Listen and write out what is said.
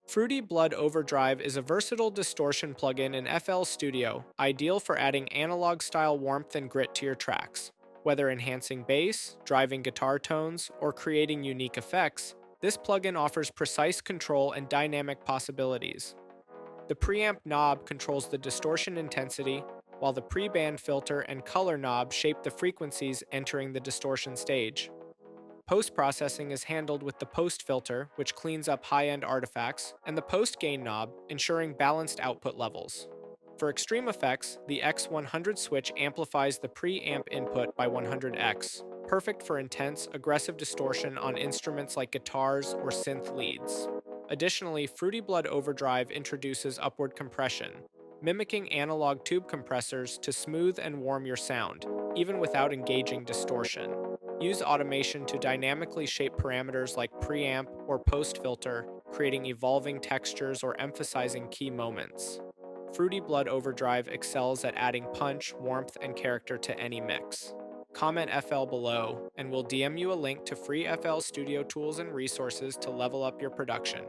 Fruity Blood Overdrive is a versatile distortion plugin in FL Studio, ideal for adding analog-style warmth and grit to your tracks. Whether enhancing bass, driving guitar tones, or creating unique effects, this plugin offers precise control and dynamic possibilities. The preamp knob controls the distortion intensity, while the pre-band filter and color knob shape the frequencies entering the distortion stage. Post-processing is handled with the post filter, which cleans up high-end artifacts, and the post-gain knob, ensuring balanced output levels. For extreme effects, the X100 switch amplifies the pre-amp input by 100x, perfect for intense, aggressive distortion on instruments like guitars or synth leads. Additionally, Fruity Blood Overdrive introduces upward compression, mimicking analog tube compressors to smooth and warm your sound, even without engaging distortion. Use automation to dynamically shape parameters like preamp or post filter, creating evolving textures or emphasizing key moments. Fruity Blood Overdrive excels at adding punch, warmth, and character to any mix. Comment FL below, and we'll DM you a link to free FL Studio tools and resources to level up your production.